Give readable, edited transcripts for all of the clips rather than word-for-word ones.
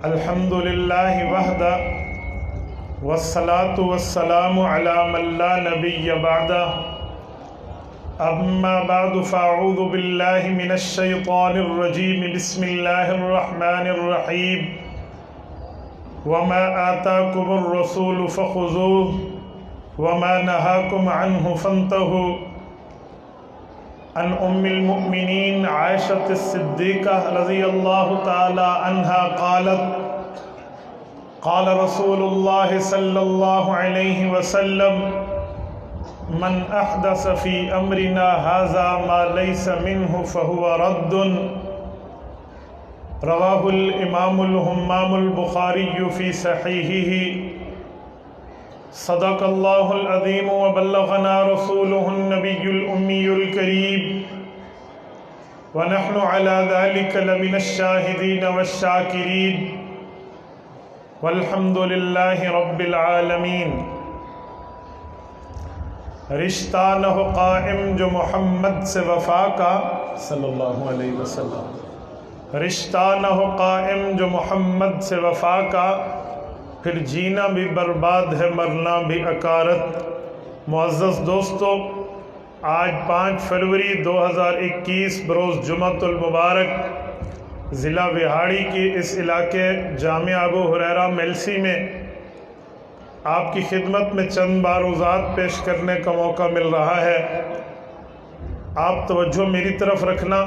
الحمد للہ وحدہ والصلاة والسلام علی من لا نبی بعدہ اما بعد فاعوذ باللہ من الشیطان الرجیم بسم اللہ الرحمن الرحیم وما آتاکم الرسول فخذوه وما نهاکم عنہ فانتہوا عن ام المؤمنین عائشة الصدیقہ رضی اللہ تعالی عنہا قالت قال رسول اللہ صلی اللہ علیہ وسلم من احدث فی امرنا هذا ما لیس منہ فہو رد رواہ الامام الہمام البخاری فی صحیحہ صدق اللہ العظیم وبلغنا رسولہ النبی الأمی الکریم ونحن على ذلك لمن الشاہدین والشاکرین والحمد للہ رب العالمین۔ رشتہ نہ ہو قائم جو محمد سے وفا کا صلی اللہ علیہ وسلم، رشتہ نہ ہو قائم جو محمد سے وفا کا، پھر جینا بھی برباد ہے مرنا بھی اکارت۔ معزز دوستو، آج 5 فروری 2021 بروز جمعۃ المبارک ضلع وہاڑی کی اس علاقے جامعہ ابو ہریرہ میلسی میں آپ کی خدمت میں چند معروضات پیش کرنے کا موقع مل رہا ہے۔ آپ توجہ میری طرف رکھنا،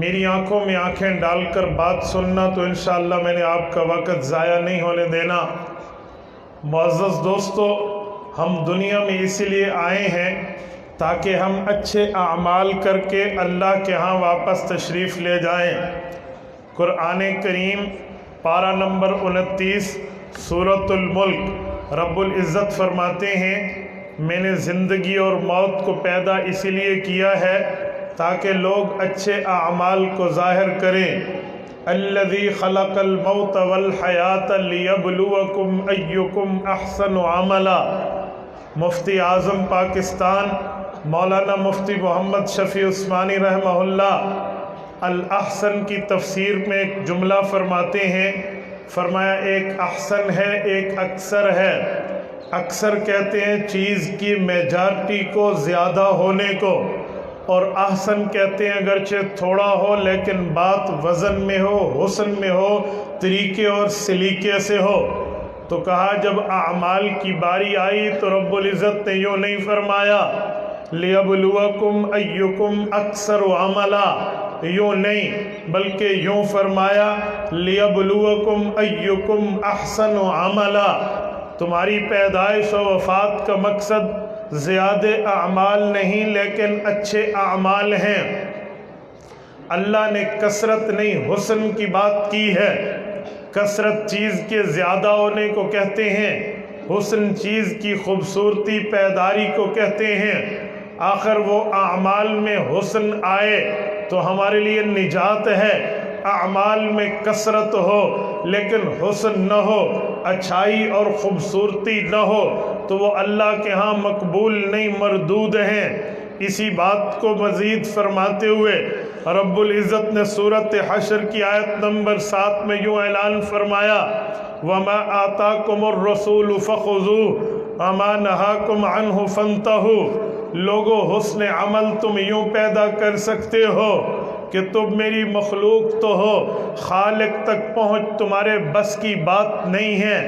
میری آنکھوں میں آنکھیں ڈال کر بات سننا، تو انشاءاللہ میں نے آپ کا وقت ضائع نہیں ہونے دینا۔ معزز دوستو، ہم دنیا میں اسی لیے آئے ہیں تاکہ ہم اچھے اعمال کر کے اللہ کے ہاں واپس تشریف لے جائیں۔ قرآن کریم پارہ نمبر 29 سورۃ الملک، رب العزت فرماتے ہیں میں نے زندگی اور موت کو پیدا اسی لیے کیا ہے تاکہ لوگ اچھے اعمال کو ظاہر کریں۔ الذی خلق الموت والحیات لیبلوکم ایکم احسن عملا۔ مفتی اعظم پاکستان مولانا مفتی محمد شفیع عثمانی رحمہ اللہ الاحسن کی تفسیر میں ایک جملہ فرماتے ہیں، فرمایا ایک احسن ہے ایک اکثر ہے۔ اکثر کہتے ہیں چیز کی میجارٹی کو، زیادہ ہونے کو، اور احسن کہتے ہیں اگرچہ تھوڑا ہو لیکن بات وزن میں ہو، حسن میں ہو، طریقے اور سلیقے سے ہو۔ تو کہا جب اعمال کی باری آئی تو رب العزت نے یوں نہیں فرمایا لِيَبْلُوَكُمْ أَيُّكُمْ أَكْثَرُ عَمَلًا، یوں نہیں بلکہ یوں فرمایا لِيَبْلُوَكُمْ أَيُّكُمْ أَحْسَنُ عَمَلًا۔ تمہاری پیدائش و وفات کا مقصد زیادہ اعمال نہیں لیکن اچھے اعمال ہیں۔ اللہ نے کثرت نہیں حسن کی بات کی ہے۔ کثرت چیز کے زیادہ ہونے کو کہتے ہیں، حسن چیز کی خوبصورتی پیداری کو کہتے ہیں۔ آخر وہ اعمال میں حسن آئے تو ہمارے لیے نجات ہے۔ اعمال میں کثرت ہو لیکن حسن نہ ہو، اچھائی اور خوبصورتی نہ ہو تو وہ اللہ کے ہاں مقبول نہیں، مردود ہیں۔ اسی بات کو مزید فرماتے ہوئے رب العزت نے سورۃ حشر کی آیت نمبر 7 میں یوں اعلان فرمایا وَمَا آتَاكُمُ الرَّسُولُ فَخُذُوهُ وَمَا نَهَاكُمْ عَنْهُ فَانْتَهُوا۔ لوگو حسن عمل تم یوں پیدا کر سکتے ہو کہ تم میری مخلوق تو ہو، خالق تک پہنچ تمہارے بس کی بات نہیں ہے۔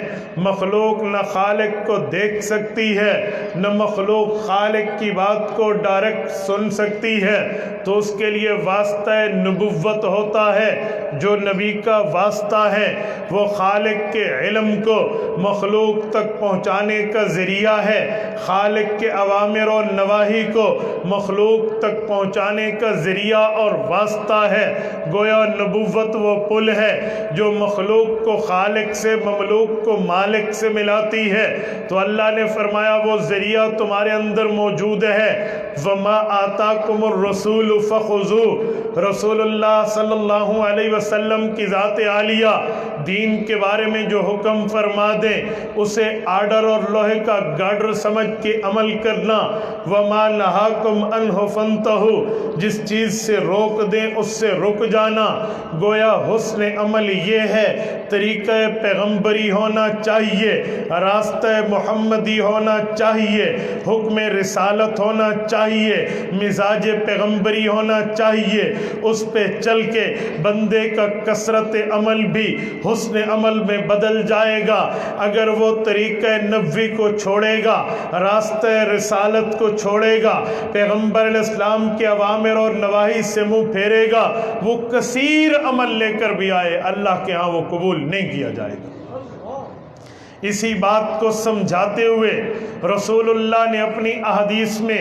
مخلوق نہ خالق کو دیکھ سکتی ہے، نہ مخلوق خالق کی بات کو ڈائریکٹ سن سکتی ہے، تو اس کے لیے واسطہ نبوت ہوتا ہے۔ جو نبی کا واسطہ ہے وہ خالق کے علم کو مخلوق تک پہنچانے کا ذریعہ ہے، خالق کے اوامر و نواہی کو مخلوق تک پہنچانے کا ذریعہ اور واسطہ ہے۔ گویا نبوت وہ پل ہے جو مخلوق کو خالق سے، مملوک کو مالک سے ملاتی ہے۔ تو اللہ نے فرمایا وہ ذریعہ تمہارے اندر موجود ہے۔ وَمَا آتَاكُمُ الرَّسُولُ فَخُذُوهُ۔ رسول اللہ صلی اللہ علیہ وسلم کی ذات عالیہ دین کے بارے میں جو حکم فرما دیں اسے آرڈر اور لوہے کا گارڈر سمجھ کے عمل کرنا۔ وَمَا نَهَاكُمْ عَنْهُ فَانْتَهُوا۔ جس چیز سے روک دیں اس سے رک جانا۔ گویا حسن عمل یہ ہے طریقہ پیغمبری ہونا چاہیے، راستہ محمدی ہونا چاہیے، حکم رسالت ہونا چاہیے، مزاج پیغمبری ہونا چاہیے۔ اس پہ چل کے بندے کا کثرت عمل بھی حسن عمل میں بدل جائے گا۔ اگر وہ طریقہ نبوی کو چھوڑے گا، راستہ رسالت کو چھوڑے گا، پیغمبر علیہ السلام کے اوامر اور نواہی سے منہ پھیرے گا، وہ کثیر عمل لے کر بھی آئے، اللہ کے ہاں وہ قبول نہیں کیا جائے گا۔ اسی بات کو سمجھاتے ہوئے رسول اللہ نے اپنی احادیث میں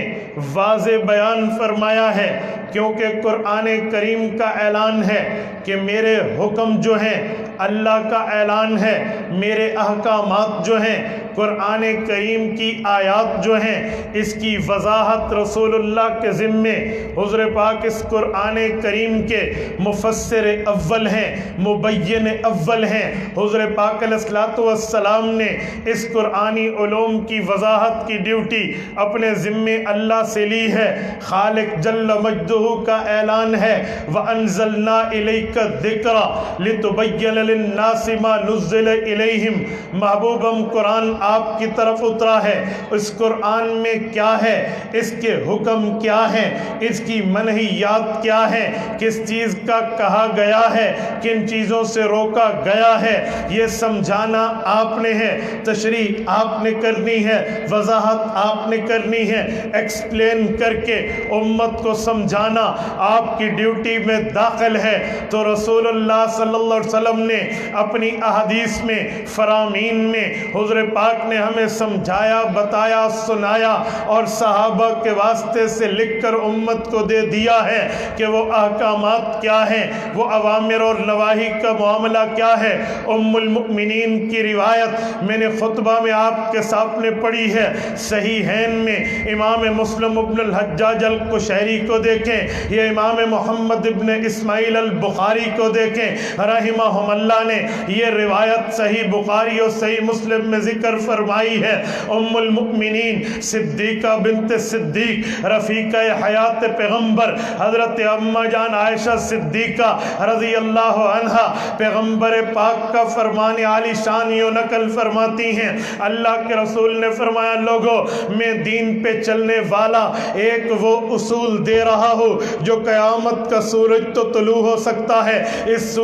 واضح بیان فرمایا ہے، کیونکہ قرآن کریم کا اعلان ہے کہ میرے حکم جو ہیں اللہ کا اعلان ہے، میرے احکامات جو ہیں، قرآن کریم کی آیات جو ہیں، اس کی وضاحت رسول اللہ کے ذمے۔ حضور پاک اس قرآن کریم کے مفسر اول ہیں، مبین اول ہیں۔ حضور پاک علیہ السلام نے اس قرآنی علوم کی وضاحت کی ڈیوٹی اپنے ذمے اللہ سے لی ہے۔ خالق جل مجدہ کا اعلان ہے، وَأَنزَلْنَا إِلَيْكَ الذِّكْرَ لِتُبَيِّنَ لِلنَّاسِ مَا نُزِّلَ إِلَيْهِمْ۔ محبوبم قرآن آپ کی طرف اترا ہے، اس قرآن میں کیا ہے، اس کے حکم کیا ہیں، اس کی منہیات کیا ہیں، کس چیز کا کہا گیا ہے، کن چیزوں سے روکا گیا ہے، یہ سمجھانا آپ نے ہے، تشریح آپ نے کرنی ہے، وضاحت آپ نے کرنی ہے، ایکسپلین کر کے امت کو سمجھانا آپ کی ڈیوٹی میں داخل ہے۔ تو رسول اللہ صلی اللہ علیہ وسلم نے اپنی احادیث میں، فرامین میں حضور پاک نے ہمیں سمجھایا، بتایا، سنایا اور صحابہ کے واسطے سے لکھ کر امت کو دے دیا ہے کہ وہ احکامات کیا ہیں، وہ اوامر اور نواہی کا معاملہ کیا ہے۔ ام المؤمنین کی روایت میں نے خطبہ میں آپ کے سامنے پڑھی ہے، صحیحین میں امام مسلم ابن الحجاج القشیری کو دیکھیں، یہ امام محمد ابن اسماعیل البخاری کو دیکھیں، رحمہم اللہ نے یہ روایت صحیح بخاری اور صحیح مسلم میں ذکر فرمائی ہے۔ ام المؤمنین صدیقہ بنت صدیق، رفیقہ حیات پیغمبر، حضرت اماں جان عائشہ صدیقہ رضی اللہ عنہا پیغمبر پاک کا فرمان عالی شان یوں نقل فرماتی ہیں، اللہ کے رسول نے فرمایا، لوگوں میں دین پہ چلنے والا ایک وہ اصول دے رہا ہوں جو قیامت کا سورج تو طلوع ہو سکتا ہے، اس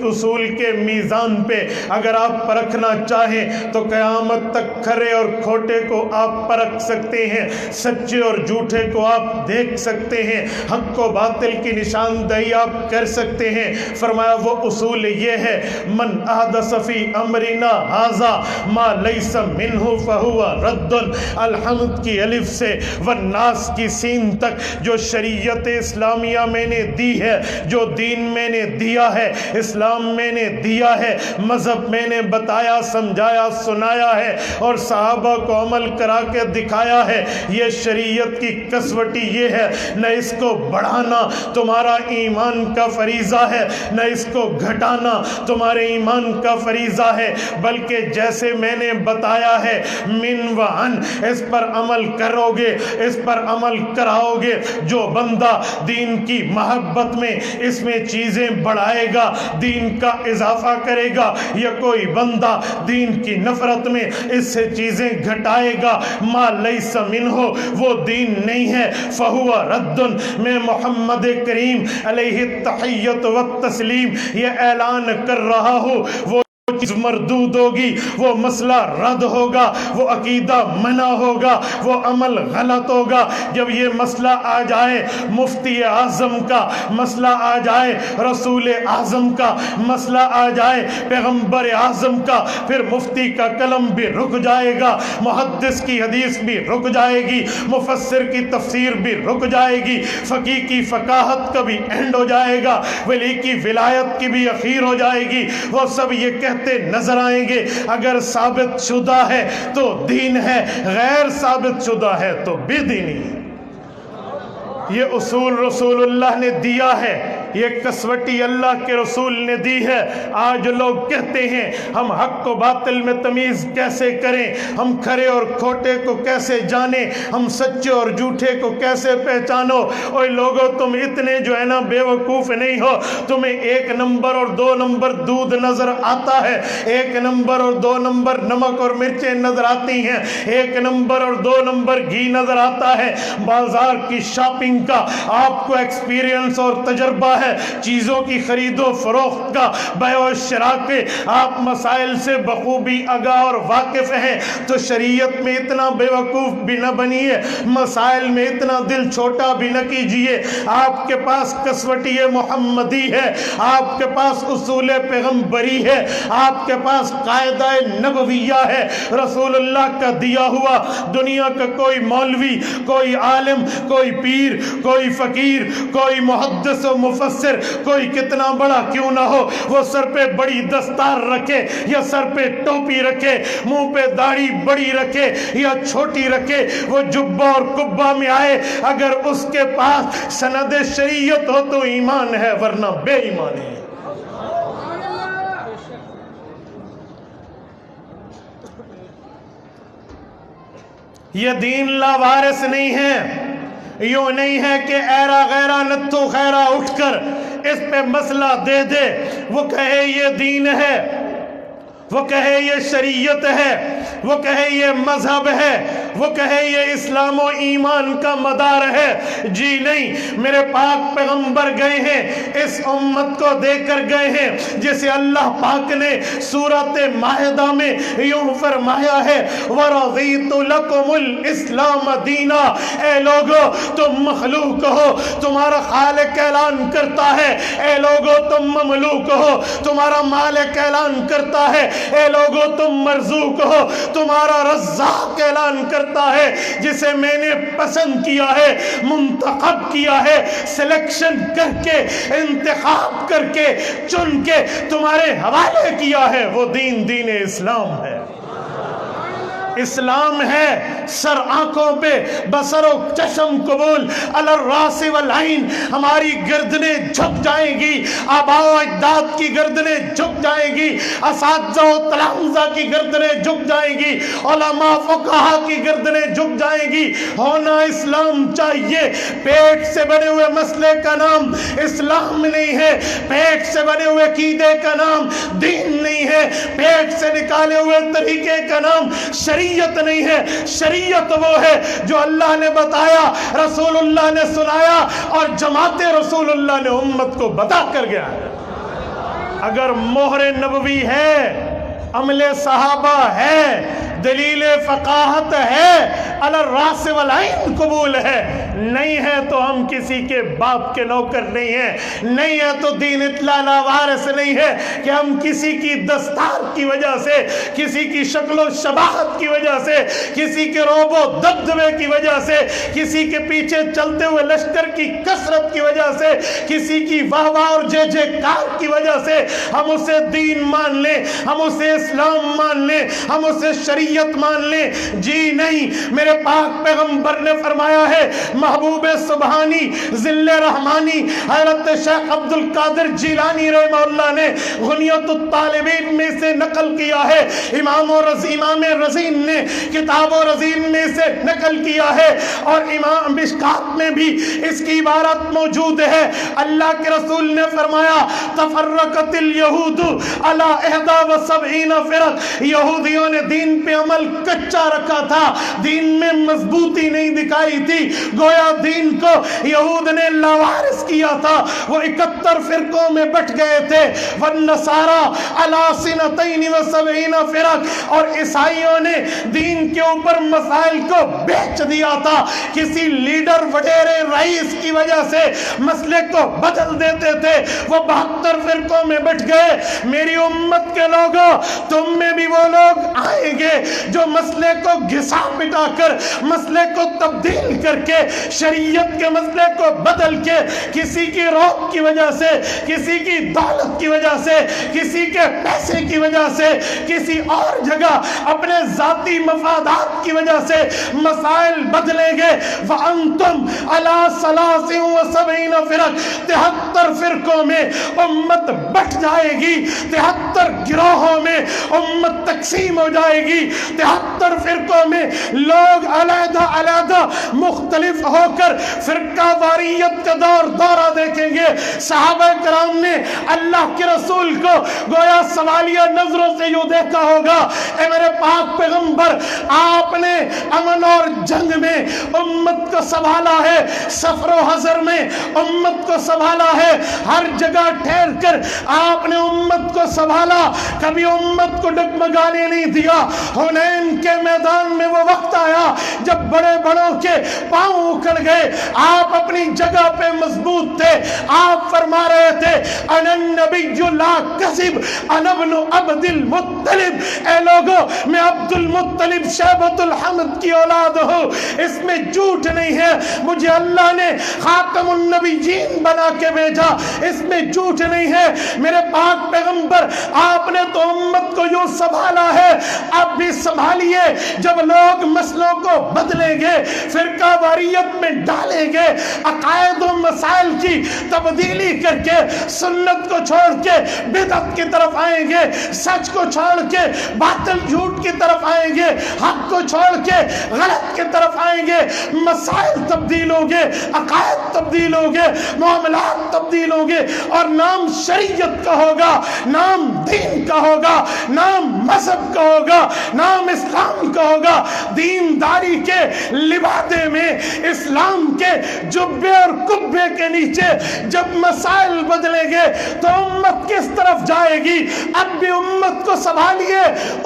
اصول کے میزان پہ اگر آپ پرکھنا چاہیں تو قیامت تک کھرے اور کھوٹے کو آپ پرکھ سکتے ہیں، سچے اور جھوٹے کو آپ دیکھ سکتے ہیں، حق و باطل کی نشاندہی آپ کر سکتے ہیں۔ فرمایا وہ اصول یہ ہے، من احدث فی امرنا ھذا ما لیس منہ فہو رد۔ الحمد کی الف سے والناس کی سین تک جو شریعت اسلامیہ میں نے دی ہے، جو دین میں نے دیا ہے، اسلام میں نے دیا ہے، مذہب میں نے بتایا، سمجھایا، سنایا ہے اور صحابہ کو عمل کرا کے دکھایا ہے، یہ شریعت کی کسوٹی یہ ہے، نہ اس کو بڑھانا تمہارا ایمان کا فریضہ ہے، نہ اس کو گھٹانا تمہارے ایمان کا فریضہ ہے، بلکہ جیسے میں نے بتایا ہے من و عن، اس پر عمل کرو گے، اس پر عمل کراؤ گے۔ جو بندہ دین کی محبت میں اس میں چیزیں بڑھائے گا، دین کا اضافہ کرے گا، یا کوئی بندہ دین کی نفرت میں اس سے چیزیں گھٹائے گا، ما لیس منہ، وہ دین نہیں ہے، فہو رد۔ میں محمد کریم علیہ التحیۃ والتسلیم یہ اعلان کر رہا ہوں، وہ چیز مردود ہوگی، وہ مسئلہ رد ہوگا، وہ عقیدہ منع ہوگا، وہ عمل غلط ہوگا۔ جب یہ مسئلہ آ جائے مفتی اعظم کا، مسئلہ آ جائے رسول اعظم کا، مسئلہ آ جائے پیغمبر اعظم کا، پھر مفتی کا قلم بھی رک جائے گا، محدث کی حدیث بھی رک جائے گی، مفسر کی تفسیر بھی رک جائے گی، فقیہ کی فقاہت کا بھی اینڈ ہو جائے گا، ولی کی ولایت کی بھی اخیر ہو جائے گی۔ وہ سب یہ کہتے نظر آئیں گے، اگر ثابت شدہ ہے تو دین ہے، غیر ثابت شدہ ہے تو بے دینی ہے۔ یہ اصول رسول اللہ نے دیا ہے، یہ کسوٹی اللہ کے رسول نے دی ہے۔ آج لوگ کہتے ہیں ہم حق و باطل میں تمیز کیسے کریں، ہم کھرے اور کھوٹے کو کیسے جانیں، ہم سچے اور جھوٹے کو کیسے پہچانو۔ اوے لوگوں تم اتنے جو ہے نا بے وقوف نہیں ہو، تمہیں 1 نمبر اور 2 نمبر دودھ نظر آتا ہے، 1 نمبر اور 2 نمبر نمک اور مرچیں نظر آتی ہیں، 1 نمبر اور 2 نمبر گھی نظر آتا ہے۔ بازار کی شاپنگ کا آپ کو ایکسپیرینس اور تجربہ ہے، چیزوں کی خرید و فروخت کا، بیع و شراء کے آپ مسائل سے بخوبی آگاہ اور واقف ہیں، تو شریعت میں اتنا بے وقوف بھی نہ بنیے، مسائل میں اتنا دل چھوٹا بھی نہ کیجئے۔ آپ کے پاس کسوٹی محمدی ہے، آپ کے پاس اصول پیغمبری ہے، آپ کے پاس قاعدہ نبویہ ہے، رسول اللہ کا دیا ہوا۔ دنیا کا کوئی مولوی، کوئی عالم، کوئی پیر، کوئی فقیر، کوئی محدث و مفسر، کوئی کتنا بڑا کیوں نہ ہو، وہ سر پہ بڑی دستار رکھے یا سر پہ ٹوپی رکھے، منہ پہ داڑھی بڑی رکھے یا چھوٹی رکھے، وہ جبہ اور کبہ میں آئے، اگر اس کے پاس سند شریعت ہو تو ایمان ہے، ورنہ بے ایمان ہے۔ یہ دین لاوارث نہیں ہے، یوں نہیں ہے کہ ایرا غیرہ نتھو خیرہ اٹھ کر اس پہ مسئلہ دے دے، وہ کہے یہ دین ہے، وہ کہے یہ شریعت ہے، وہ کہے یہ مذہب ہے، وہ کہے یہ اسلام و ایمان کا مدار ہے۔ جی نہیں، میرے پاک پیغمبر گئے ہیں، اس امت کو دے کر گئے ہیں جسے اللہ پاک نے سورۃ مائدہ میں یوں فرمایا ہے وَرَضِيتُ لَكُمُ الْإِسْلَامَ دِينًا۔ اے لوگو تم مخلوق ہو، تمہارا خالق اعلان کرتا ہے، اے لوگو تم مملوک ہو، تمہارا مالک اعلان کرتا ہے، اے لوگو تم مرزوق ہو، تمہارا رزاق اعلان کرتا ہے، جسے میں نے پسند کیا ہے، منتخب کیا ہے، سلیکشن کر کے، انتخاب کر کے، چن کے تمہارے حوالے کیا ہے، وہ دین اسلام ہے۔ اسلام ہے سر آنکھوں پہ، بصر و چشم قبول، علی الراس والعین، ہماری گردنیں جھک جائیں گی، آباء و اجداد کی گردنیں جھک جائیں گی، اساتذہ و تلامذہ کی گردنیں جھک جائیں گی، علماء فقہا کی گردنیں جھک جائیں گی۔ ہونا اسلام چاہیے۔ پیٹ سے بنے ہوئے مسئلے کا نام اسلام نہیں ہے، پیٹ سے بنے ہوئے عقیدے کا نام دین نہیں ہے، پیٹ سے نکالے ہوئے طریقے کا نام شریعت نہیں ہے۔ شریعت وہ ہے جو اللہ نے بتایا، رسول اللہ نے سنایا، اور جماعت رسول اللہ نے امت کو بتا کر گیا ہے۔ اگر مہر نبوی ہے، عمل صحابہ ہے، دلیل فقاہت ہے، علی الراس والعین قبول ہے، نہیں ہے تو ہم کسی کے باپ کے نوکر نہیں ہیں، نہیں ہے تو دین اطلاع لاوارث نہیں ہے کہ ہم کسی کی دستار کی وجہ سے، کسی کی شکل و شباہت کی وجہ سے، کسی کے روب و دبدبے کی وجہ سے، کسی کے پیچھے چلتے ہوئے لشکر کی کثرت کی وجہ سے، کسی کی واہ واہ اور جے جے کار کی وجہ سے ہم اسے دین مان لیں، ہم اسے اسلام مان لیں، ہم اسے شریعت مان لیں۔ جی نہیں، میرے پاک پیغمبر نے فرمایا ہے، محبوب سبحانی ذل رحمانی حضرت شیخ عبد القادر جیلانی رحمہ اللہ نے غنیت الطالبین میں سے نقل کیا ہے، امام رزین نے کتاب و رزین میں سے نقل کیا ہے، اور امام مشکات میں بھی اس کی عبارت موجود ہے۔ اللہ کے رسول نے فرمایا تفرقت الیہود علی 71 فرق، یہودیوں نے دین پہ عمل کچا رکھا تھا، دین میں مضبوطی نہیں دکھائی تھی، گویا دین کو یہود نے لاوارث کیا تھا، وہ 71 فرقوں میں بٹ گئے تھے۔ والنصارى علی 72 فرق، اور عیسائیوں نے دین کے اوپر مسائل کو بیچ دیا تھا، کسی لیڈر وڈیرے رئیس کی وجہ سے مسئلے کو بدل دیتے تھے، وہ 72 فرقوں میں بٹ گئے۔ میری امت کے لوگوں، تم میں بھی وہ لوگ آئیں گے جو مسئلے کو گھسا پٹا کر، مسئلے کو تبدیل کر کے شریعت کے مسئلے کو بدل کے کسی کی روح کی وجہ سے، کسی کی دولت کی وجہ سے، کسی کے پیسے کی وجہ سے، کسی اور جگہ اپنے ذاتی مفادات کی وجہ سے مسائل بدلیں گے۔ وَأَنْتُمْ عَلَىٰ 73 فرق، 73 فرقوں میں امت بٹ جائے گی، 73 گروہوں میں امت تقسیم ہو جائے گی، 73 فرقوں میں لوگ علیحدہ علیحدہ مختلف ہو کر فرقہ واریت کا دورہ دیکھیں گے۔ صحابہ کرام نے اللہ کے رسول کو گویا سوالیہ نظروں سے یوں دیکھا ہوگا، اے میرے پاک پیغمبر، آپ نے امن اور جنگ میں امت کو سنبھالا ہے، سفر و حضر میں امت کو سنبھالا ہے، ہر جگہ ٹھہر کر آپ نے امت کو سنبھالا، کبھی امت کو ڈگمگانے نہیں دیا۔ حنین کے میدان میں وہ وقت آیا جب بڑے بڑوں کے پاؤں اکھڑ گئے، آپ اپنی جگہ پہ مضبوط تھے، آپ فرما رہے تھے انا النبی لا کذب انا ابن عبد المطلب، اے لوگو میں عبد المطلب شیبۃ الحمد کی اولاد ہوں، اس میں جھوٹ نہیں ہے، مجھے اللہ نے خاتم النبیین بنا کے بھیجا، اس میں جھوٹ نہیں ہے۔ میرے پاک پیغمبر، آپ نے تو امت کو یوں سنبھالا ہے، آپ بھی سنبھالیے۔ جب لوگ مسئلوں کو بدلیں گے، فرقہ واریت میں ڈالیں گے، عقائد و مسائل کی تبدیلی کر کے سنت کو چھوڑ کے بدعت کی طرف آئیں گے، سچ کو چھوڑ کے باطل جھوٹ کی طرف آئیں گے، حق کو چھوڑ کے غلط کی طرف آئیں گے، مسائل تبدیل ہوں گے، عقائد تبدیل ہوں گے، معاملات تبدیل ہوں گے، اور نام شریعت کا ہوگا، نام دین کا ہوگا، نام مذہب کا ہوگا، نام اسلام کا ہوگا۔ دینداری کے لبادے میں، اسلام کے جبے اور قبے کے نیچے جب مسائل بدلیں گے تو امت کس طرف جائے گی؟ اب بھی امت کو سنبھالیے،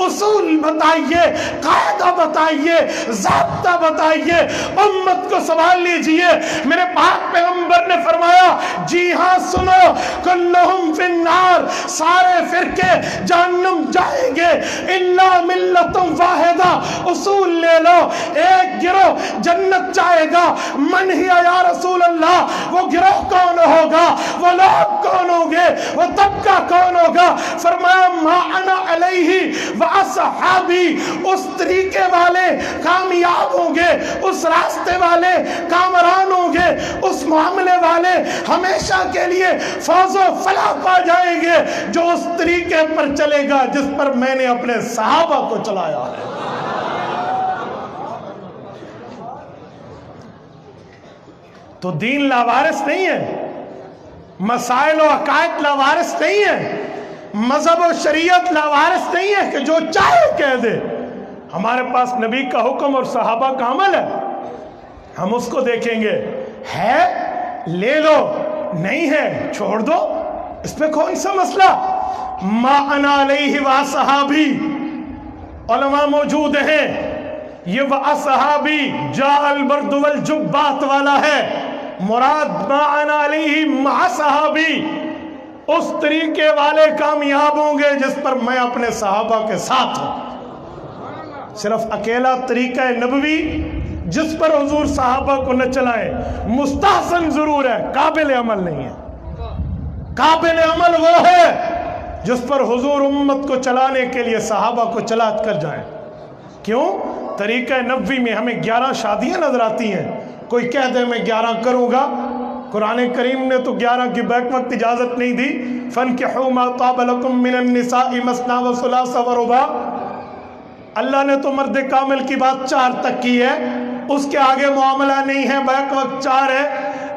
اصول بتائیے، قاعدہ بتائیے، ضابطہ بتائیے، امت کو سنبھال لیجئے۔ میرے پاک پیغمبر نے فرمایا، جی ہاں سنو، کلہم فی النار، سارے فرقے جہنم جائیں گے، الا ملت واحدہ، اصول لے لو، ایک گروہ جنت جائے گا۔ من ہی یا رسول اللہ، وہ گروہ کون ہوگا، وہ لوگ کون ہوں گے، وہ طبقہ کون ہوگا؟ فرمایا ما انا علیہ واصحابی، اس طریقے والے کامیاب ہوں گے، اس راستے والے کامران ہوں گے، اس معاملے والے ہمیشہ کے لیے فوز و فلاح پا جائیں گے جو اس طریقے پر چلے گا جس پر میں نے اپنے صحابہ کو چلایا ہے۔ تو دین لاوارث نہیں ہے، مسائل و عقائد لاوارث نہیں ہے، مذہب و شریعت لاوارث نہیں ہے کہ جو چاہے کہہ دے۔ ہمارے پاس نبی کا حکم اور صحابہ کا عمل ہے، ہم اس کو دیکھیں گے، ہے لے لو، نہیں ہے چھوڑ دو، اس پہ کوئی سا مسئلہ۔ ما انا علیہ واصحابی، علماء موجود ہیں، یہ واصحابی جا البرد والجبات والا ہے، مراد ما انا علیہ مع صحابی، اس طریقے والے کامیاب ہوں گے جس پر میں اپنے صحابہ کے ساتھ ہوں۔ صرف اکیلا طریقہ نبوی جس پر حضور صحابہ کو نہ چلائے مستحسن ضرور ہے، قابل عمل نہیں ہے۔ قابل عمل وہ ہے جس پر حضور امت کو چلانے کے لیے صحابہ کو چلا کر جائیں۔ کیوں؟ طریقہ نبوی میں ہمیں 11 شادیاں نظر آتی ہیں، کوئی کہہ دے میں 11 کروں گا، قرآن کریم نے تو 11 کی بیک وقت اجازت نہیں دی، فَانْكِحُوا مَا طَابَ لَكُم مِّنَ النِّسَاءِ مَثْنَىٰ وَثُلَاثَ وَرُبَاعَ، اللہ نے تو مرد کامل کی بات 4 تک کی ہے، اس کے آگے معاملہ نہیں ہے، بیک وقت 4 ہے۔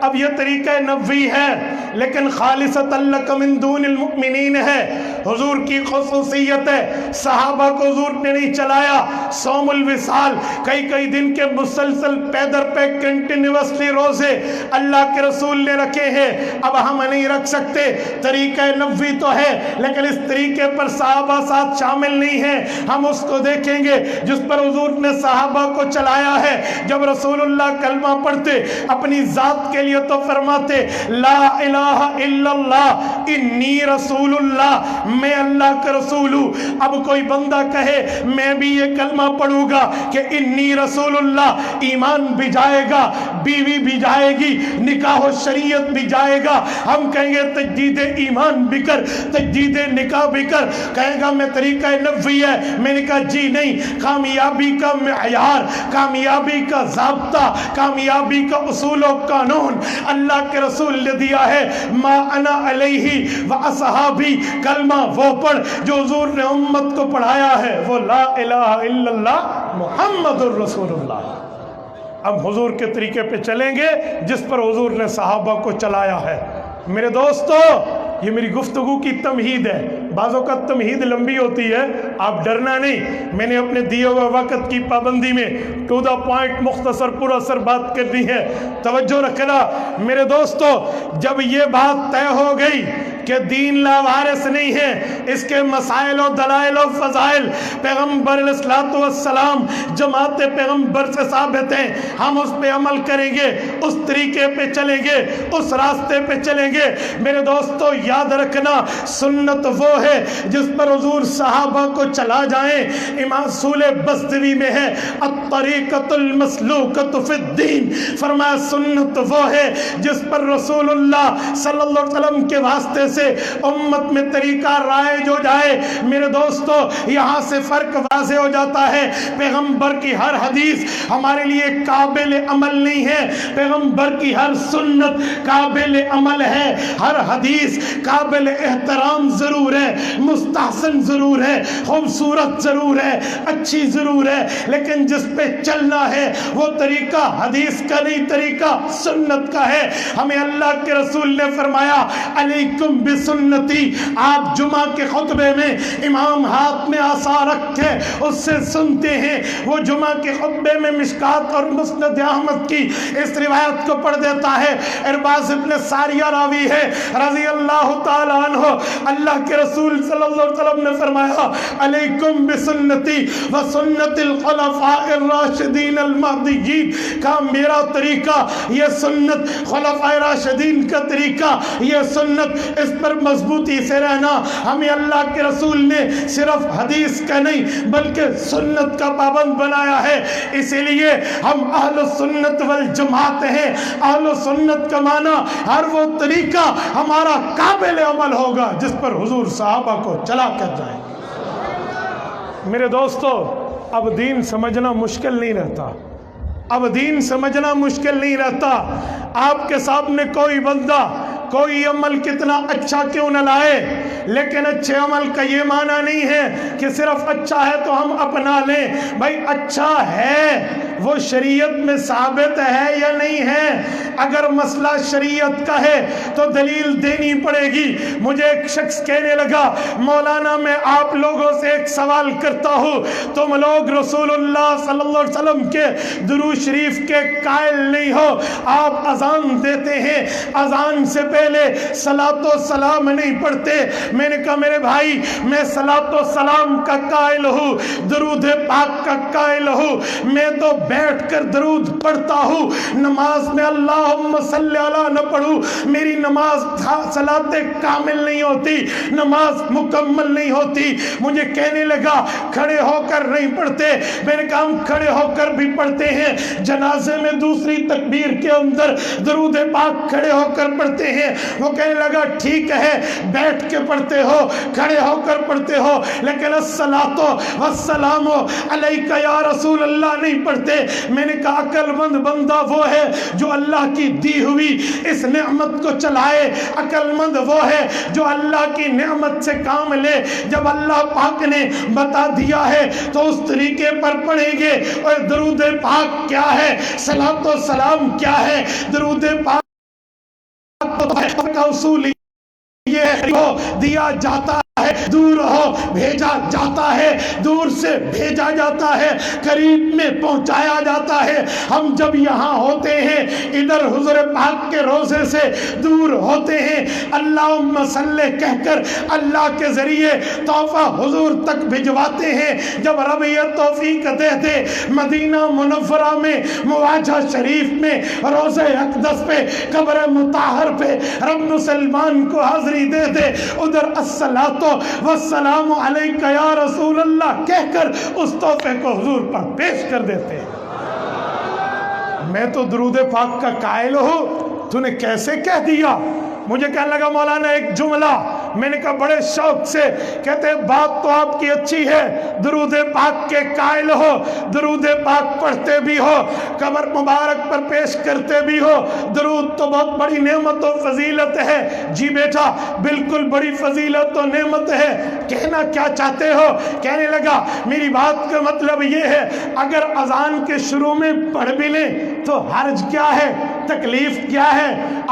اب یہ طریقہ نبوی ہے لیکن خالصۃ لک من دون المؤمنین ہے، حضور کی خصوصیت ہے، صحابہ کو حضور نے نہیں چلایا۔ صوم الوصال، کئی دن کے مسلسل پیدر پہ کنٹینیوسلی روزے اللہ کے رسول نے رکھے ہیں، اب ہم نہیں رکھ سکتے۔ طریقہ نبوی تو ہے لیکن اس طریقے پر صحابہ ساتھ شامل نہیں ہیں، ہم اس کو دیکھیں گے جس پر حضور نے صحابہ کو چلایا ہے۔ جب رسول اللہ کلمہ پڑھتے اپنی ذات کے لیے تو فرماتے لا الہ الہ الا اللہ انی رسول اللہ، میں اللہ کا رسول ہوں۔ اب کوئی بندہ کہے میں بھی یہ کلمہ پڑھوں گا کہ انی رسول اللہ، ایمان بھی جائے گا، بیوی بھی جائے گی، نکاح و شریعت بھی جائے گا، ہم کہیں گے تجدید ایمان بھی کر، تجدید نکاح بھی کر، کہے گا میں طریقہ نبوی ہے، میں نے کہا جی نہیں، کامیابی کا معیار، کامیابی کا ضابطہ، کامیابی کا اصول و قانون اللہ کے رسول نے دیا ہے۔ ما انا علیہ و اصحابی، کلمہ وہ پڑھ جو حضور نے امت کو پڑھایا ہے، وہ لا الہ الا اللہ محمد الرسول اللہ۔ اب حضور کے طریقے پہ چلیں گے جس پر حضور نے صحابہ کو چلایا ہے۔ میرے دوستو، یہ میری گفتگو کی تمہید ہے، بعض اوقات تمہید لمبی ہوتی ہے، آپ ڈرنا نہیں، میں نے اپنے دیے ہوئے وقت کی پابندی میں ٹو دا پوائنٹ مختصر پر اثر بات کرنی ہے، توجہ رکھنا۔ میرے دوستو، جب یہ بات طے ہو گئی کہ دین لاوارث نہیں ہے، اس کے مسائل و دلائل و فضائل پیغمبر علیہ الصلوۃ والسلام جماعت پیغمبر سے ثابت ہیں، ہم اس پہ عمل کریں گے، اس طریقے پہ چلیں گے، اس راستے پہ چلیں گے۔ میرے دوستو یاد رکھنا، سنت وہ ہے جس پر حضور صحابہ کو چلا جائیں۔ امام اصول بستوی میں ہے الطریقۃ المسلوکۃ فی الدین، فرمایا سنت وہ ہے جس پر رسول اللہ صلی اللہ علیہ وسلم کے واسطے سے امت میں طریقہ رائج ہو جائے۔ میرے دوستو یہاں سے فرق واضح ہو جاتا ہے، پیغمبر کی ہر حدیث ہمارے لیے قابل عمل نہیں ہے، پیغمبر کی ہر سنت قابل عمل ہے، ہر حدیث قابل احترام ضرور ہے، مستحسن ضرور ہے، خوبصورت ضرور ہے، اچھی ضرور ہے، لیکن جس پہ چلنا ہے وہ طریقہ حدیث کا نہیں، طریقہ سنت کا ہے۔ ہمیں اللہ کے رسول نے فرمایا علیکم بسنتی، آپ جمعہ کے خطبے میں امام ہاتھ میں عصا رکھ کے اس سے سنتے ہیں، وہ جمعہ کے خطبے میں مشکات اور مسند احمد کی اس روایت کو پڑھ دیتا ہے۔ ارباز ابن ساریہ راوی ہے رضی اللہ تعالی عنہ، اللہ کے رسول صلی اللہ علیہ وسلم نے فرمایا علیکم بسنتی و سنت الخلفاء الراشدین المہدیین، کا میرا طریقہ، یہ سنت خلفاء راشدین کا طریقہ، یہ سنت، اس پر مضبوطی سے رہنا۔ ہمیں اللہ کے رسول نے صرف حدیث کا نہیں بلکہ سنت کا پابند بنایا ہے، اسی لیے ہم اہل سنت والجماعت ہیں۔ اہل سنت کا معنی ہر وہ طریقہ ہمارا قابل عمل ہوگا جس پر حضور صحابہ کو چلا کر جائیں۔ میرے دوستو، اب دین سمجھنا مشکل نہیں رہتا، اب دین سمجھنا مشکل نہیں رہتا۔ آپ کے سامنے کوئی بندہ کوئی عمل کتنا اچھا کیوں نہ لائے، لیکن اچھے عمل کا یہ معنی نہیں ہے کہ صرف اچھا ہے تو ہم اپنا لیں۔ بھائی اچھا ہے وہ شریعت میں ثابت ہے یا نہیں ہے؟ اگر مسئلہ شریعت کا ہے تو دلیل دینی پڑے گی۔ مجھے ایک شخص کہنے لگا مولانا میں آپ لوگوں سے ایک سوال کرتا ہوں، تم لوگ رسول اللہ صلی اللہ علیہ وسلم کے درود شریف کے قائل نہیں ہو، آپ اذان دیتے ہیں، اذان سے پہلے صلاۃ و سلام نہیں پڑھتے۔ میں نے کہا میرے بھائی میں صلاۃ و سلام کا قائل ہوں، درود پاک کا قائل ہوں، میں تو بیٹھ کر درود پڑھتا ہوں، نماز میں اللہم صلی علی نہ پڑھوں میری نماز صلاۃ کامل نہیں ہوتی، نماز مکمل نہیں ہوتی۔ مجھے کہنے لگا کھڑے ہو کر نہیں پڑھتے، میں نے کہا ہم کھڑے ہو کر بھی پڑھتے ہیں، جنازے میں دوسری تکبیر کے اندر درود پاک کھڑے ہو کر پڑھتے ہیں۔ وہ کہنے لگا ٹھیک ہے بیٹھ کے پڑھتے ہو، کھڑے ہو کر پڑھتے ہو، لیکن الصلاۃ والسلام علیک یا رسول اللہ نہیں پڑھتے۔ میں نے کہا عقل مند بندہ وہ ہے جو اللہ کی دی ہوئی اس نعمت کو چلائے، عقل مند وہ ہے جو اللہ کی نعمت سے کام لے۔ جب اللہ پاک نے بتا دیا ہے تو اس طریقے پر پڑھیں گے۔ اور درود پاک کیا ہے، صلاۃ و سلام کیا ہے؟ درود پاک کا اصول یہ دیا جاتا ہے دور ہو بھیجا جاتا ہے، دور سے بھیجا جاتا ہے، قریب میں پہنچایا جاتا ہے۔ ہم جب یہاں ہوتے ہیں ادھر حضور پاک کے روضے سے دور ہوتے ہیں، اللہم صلی کہہ کر اللہ کے ذریعے تحفہ حضور تک بھجواتے ہیں۔ جب رب یہ توفیق دے دے مدینہ منورہ میں مواجہ شریف میں روضہ اقدس پہ قبر مطہر پہ رب مسلمان کو حاضری دے دے، ادھر الصلاۃ والسلام علیک یا رسول اللہ کہہ کر اس تحفے کو حضور پر پیش کر دیتے ہیں۔ میں تو درود پاک کا قائل ہوں، تو نے کیسے کہہ دیا؟ مجھے کہنے لگا مولانا ایک جملہ، میں نے کہا بڑے شوق سے، کہتے ہیں بات تو آپ کی اچھی ہے، درود پاک کے قائل ہو، درود پاک پڑھتے بھی ہو، قبر مبارک پر پیش کرتے بھی ہو، درود تو بہت بڑی نعمت و فضیلت ہے۔ جی بیٹا بالکل بڑی فضیلت و نعمت ہے، کہنا کیا چاہتے ہو؟ کہنے لگا میری بات کا مطلب یہ ہے اگر اذان کے شروع میں پڑھ بھی لیں تو حرج کیا ہے، تکلیف کیا ہے،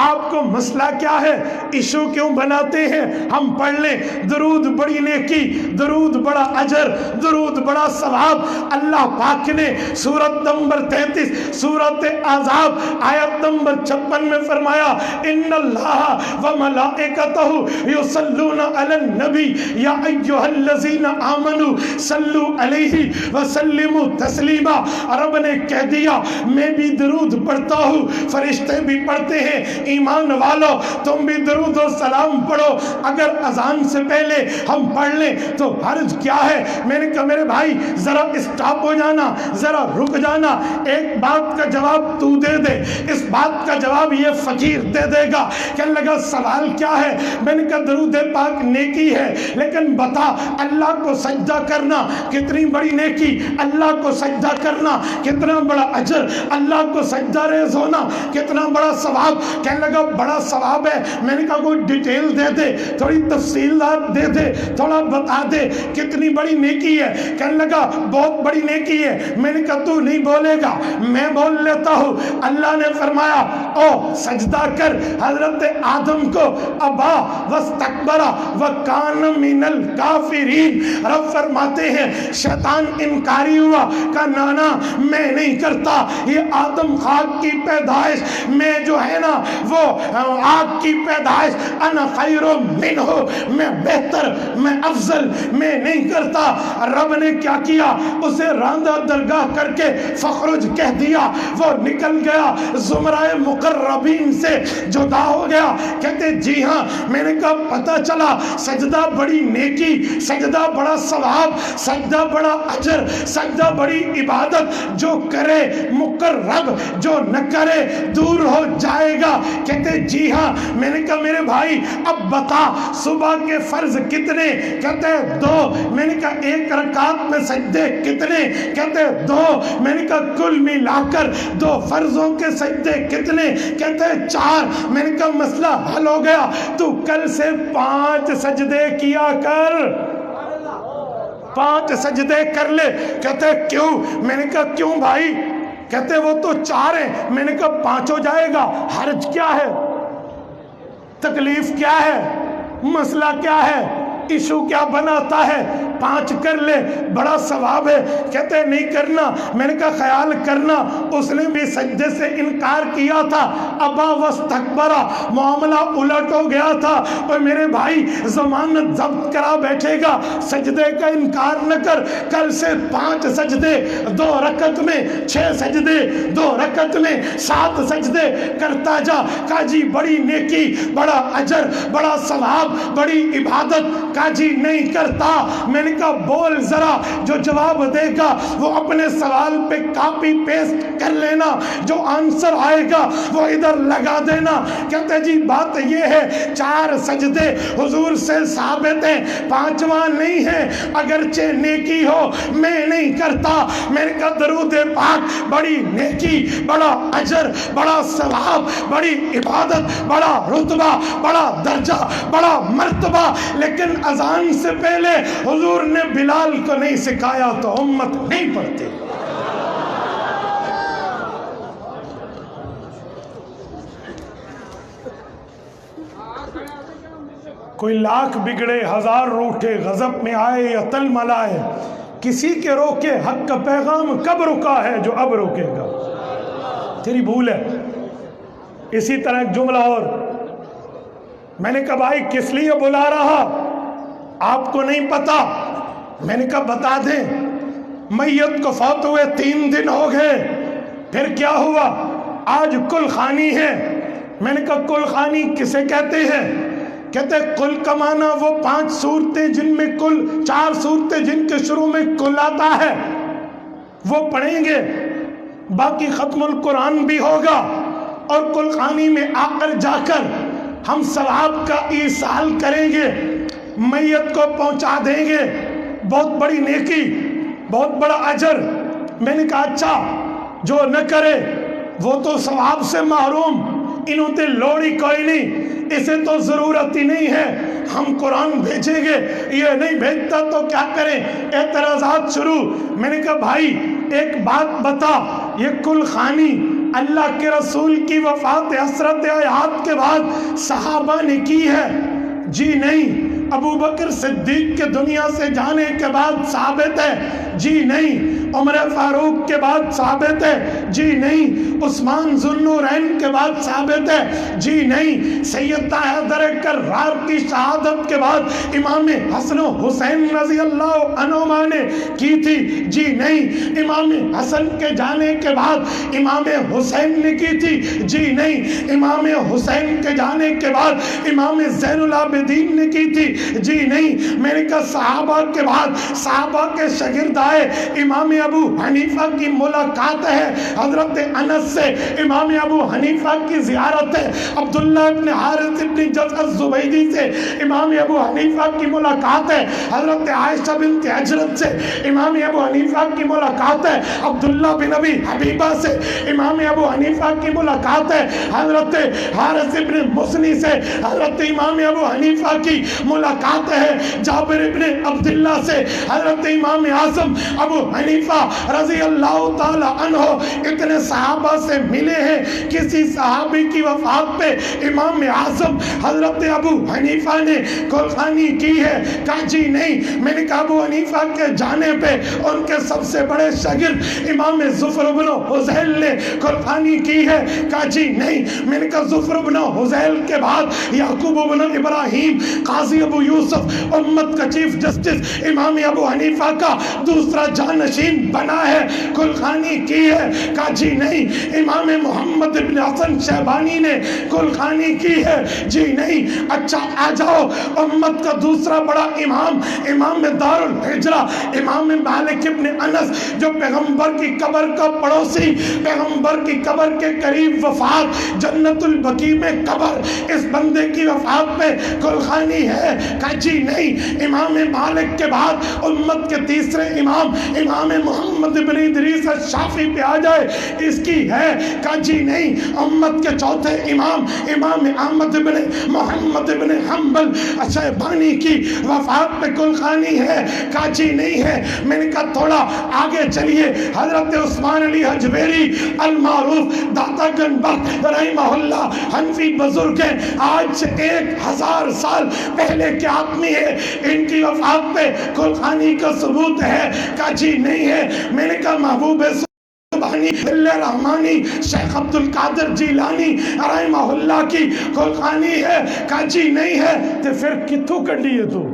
آپ کو مسئلہ کیا ہے، ایشو کیوں بناتے ہیں؟ ہم پڑھ لیں، درود بڑی نیکی، درود بڑا اجر، درود بڑا ثواب۔ اللہ پاک نے سورت نمبر 33 سورت احزاب آیت نمبر 56 میں فرمایا ان اللہ وملائکتہ یصلون علی النبی یا ایھا الذین آمنوا صلوا علیہ وسلموا تسلیما۔ رب نے کہہ دیا میں بھی درود پڑھتا ہوں، فرشتے بھی پڑھتے ہیں، ایمان والو تم بھی درود و سلام پڑھو۔ اگر اذان سے پہلے ہم پڑھ لیں تو حرج کیا ہے؟ میں نے کہا میرے بھائی ذرا اسٹاپ ہو جانا، ذرا رک جانا، ایک بات کا جواب تو دے دے، اس بات کا جواب یہ فقیر دے دے گا۔ کہنے لگا سوال کیا ہے؟ میں نے کہا درود پاک نیکی ہے، لیکن بتا اللہ کو سجدہ کرنا کتنی بڑی نیکی، اللہ کو سجدہ کرنا کتنا بڑا اجر، اللہ کو سجدہ ریز ہونا کتنا بڑا ثواب۔ کہنے لگا بڑا ثواب ہے۔ میں نے کہا کوئی ڈیٹیل دے دے، تھوڑی تفصیلات دے دے، تھوڑا بتا دے کتنی بڑی نیکی ہے۔ کہنے لگا بہت بڑی نیکی ہے۔ میں نے کہا تو نہیں بولے گا میں بول لیتا ہوں۔ اللہ نے فرمایا او سجدہ کر حضرت آدم کو، ابا واستکبر وکان من الکافرین۔ رب فرماتے ہیں شیطان انکاری ہوا، کہا نانا میں نہیں کرتا، یہ آدم خاک کی پیدائش، میں جو ہے نا وہ آگ کی پیدائش، انا خیر منہ، میں بہتر، میں افضل، میں نہیں کرتا۔ رب نے کیا کیا؟ اسے راندہ درگاہ کر کے فخرج کہہ دیا، وہ نکل گیا، زمرہ مقربین سے جدا ہو گیا۔ کہتے جی ہاں، میں نے کہا پتہ چلا سجدہ بڑی نیکی، سجدہ بڑا ثواب، سجدہ بڑا اجر، سجدہ بڑی عبادت، جو کرے مقرب، جو نہ کرے دور ہو جائے گا۔ کہتے جی ہاں۔ میں نے کہا میرے بھائی اب بتا صبح کے فرض کتنے؟ کہتے دو۔ میں نے کہا ایک رکعت میں سجدے کتنے؟ کہتے دو۔ میں نے کہا کل ملا کر دو فرضوں کے سجدے کتنے؟ کہتے چار۔ میں نے کہا مسئلہ حل ہو گیا، تو کل سے 5 سجدے کیا کر، 5 سجدے کر لے۔ کہتے کیوں؟ میں نے کہا کیوں بھائی؟ کہتے وہ تو 4 ہیں۔ میں نے کہا 5 ہو جائے گا، حرج کیا ہے، تکلیف کیا ہے، مسئلہ کیا ہے، ایشو کیا بناتا ہے؟ 5 کر لے، بڑا ثواب ہے۔ کہتے نہیں کرنا۔ میں نے کہا خیال کرنا اس نے بھی سجدے سے انکار کیا تھا، ابا واستکبرا، معاملہ الٹ ہو گیا تھا۔ اور میرے بھائی ضمانت ضبط کرا بیٹھے گا، سجدے کا انکار نہ کر۔ کل سے 5 سجدے 2 رکعت میں، 6 سجدے 2 رکعت میں، 7 سجدے کرتا جا۔ کہا جی بڑی نیکی، بڑا اجر، بڑا ثواب، بڑی عبادت۔ کہا جی نہیں کرتا۔ میں نے کہا بول ذرا، جو جواب دے گا وہ اپنے سوال پہ کاپی پیسٹ کر لینا، جو آنسر آئے گا وہ ادھر لگا دینا۔ کہتے جی بات یہ ہے 4 سجدے حضور سے ثابت ہیں، 5واں نہیں ہے، اگرچہ نیکی ہو میں نہیں کرتا۔ میں نے کہا درود پاک بڑی نیکی، بڑا اجر، بڑا ثواب، بڑی عبادت، بڑا رتبہ، بڑا درجہ، بڑا مرتبہ، لیکن اذان سے پہلے حضور نے بلال کو نہیں سکھایا تو امت نہیں پڑھتی۔ کوئی لاکھ بگڑے ہزار روٹھے غضب میں آئے یا تل ملائے، کسی کے روکے حق کا پیغام کب رکا ہے جو اب روکے گا؟ تیری بھول ہے۔ اسی طرح ایک جملہ اور، میں نے کہا بھائی کس لیے بلا رہا آپ کو نہیں پتا؟ میں نے کہا بتا دیں، میت کو فوت ہوئے 3 دن ہو گئے، پھر کیا ہوا؟ آج کل خانی ہے۔ میں نے کہا کل خانی کسے کہتے ہیں؟ کہتے کل کا معنی وہ 5 صورتیں جن میں کل 4 صورتیں جن کے شروع میں کل آتا ہے وہ پڑھیں گے، باقی ختم القرآن بھی ہوگا، اور کل خانی میں آ کر جا کر ہم ثواب کا ایصال کریں گے، میت کو پہنچا دیں گے، بہت بڑی نیکی، بہت بڑا اجر۔ میں نے کہا اچھا جو نہ کرے وہ تو ثواب سے محروم، انہوں تے لوڑی کوئی نہیں، اسے تو ضرورت ہی نہیں ہے، ہم قرآن بھیجیں گے، یہ نہیں بھیجتا تو کیا کریں؟ اعتراضات شروع۔ میں نے کہا بھائی ایک بات بتا، یہ کل خانی اللہ کے رسول کی وفات حسرت حیات کے بعد صحابہ نے کی ہے؟ جی نہیں۔ ابو بکر صدیق کے دنیا سے جانے کے بعد ثابت ہے؟ جی نہیں۔ عمر فاروق کے بعد ثابت ہے؟ جی نہیں۔ عثمان ذو النورین کے بعد ثابت ہے؟ جی نہیں۔ سیدنا حیدر کرار کی شہادت کے بعد امام حسن و حسین رضی اللہ عنہما نے کی تھی؟ جی نہیں۔ امام حسن کے جانے کے بعد امام حسین نے کی تھی؟ جی نہیں۔ امام حسین کے جانے کے بعد امام زین العابدین نے کی تھی؟ جی نہیں۔ میں نے کہا صحابہ کے بعد صحابہ کے شاگرد آئے، امام ابو حنیفہ کی ملاقات ہے، حضرت انس سے امام ابو حنیفہ کی زیارت ہے، عبداللہ ابن حارث ابن جزء الزبیدی سے امام ابو حنیفہ کی ملاقات ہے، حضرت عائشہ بنت حجرت سے امام ابو حنیفہ کی ملاقات ہے، عبداللہ بن ابی حبیبہ سے امام ابو حنیفہ کی ملاقات ہے، حضرت حارث ابن مسنی سے حضرت امام ابو حنیفہ کی ملاقات ہے، جابر ابن عبداللہ سے حضرت امام اعظم ابو حنیفہ رضی اللہ تعالی عنہ۔ اتنے صحابہ سے ملے ہیں، کسی صحابی کی وفات پہ امام اعظم حضرت ابو حنیفہ نے قربانی کی ہے؟ کہا جی نہیں۔ میں نے کہا ابو حنیفہ کے جانے پہ ان کے سب سے بڑے شاگرد امام زفر بن حذیل نے قربانی کی ہے؟ کہا جی نہیں۔ میں نے کہا زفر بن حذیل کے بعد یعقوب بن ابراہیم قاضی ابو یوسف امت کا چیف جسٹس امام ابو حنیفہ کا دوسرا جانشین بنا ہے، کلخانی کی ہے؟ کہا جی نہیں۔ امام محمد بن حسن شیبانی نے کلخانی کی ہے؟ جی نہیں۔ اچھا آ جاؤ، امت کا دوسرا بڑا امام، امام دار الحجرہ امام مالک ابن انس، جو پیغمبر کی قبر کا پڑوسی، پیغمبر کی قبر کے قریب وفات، جنت البقیع میں قبر، اس بندے کی وفات پہ کلخانی ہے؟ کہا جی نہیں۔ امام مالک کے بعد امت کے تیسرے امام امام محمد بن ادریس الشافعی پہ آ جائے، اس کی ہے؟ کہا جی نہیں۔ امت کے چوتھے امام امام احمد بن محمد بن حنبل شیبانی کی وفات پہ کلخانی ہے؟ کہا جی نہیں ہے۔ میں نے کہا تھوڑا آگے چلیے، حضرت عثمان علی حجویری المعروف داتا گنج بخت رحمہ اللہ، حنفی بزرگ ہیں، آج سے 1000 سال پہلے کے آدمی ہے، ان کی وفات پہ کلخانی کا ثبوت ہے؟ کہا جی نہیں ہے۔ میں نے کہا محبوب سبحانی اللہ رحمانی شیخ عبد القادر جیلانی رحمہ اللہ کی کلخانی ہے؟ کہا جی نہیں ہے۔ تو پھر کتھوں کر لیے تو؟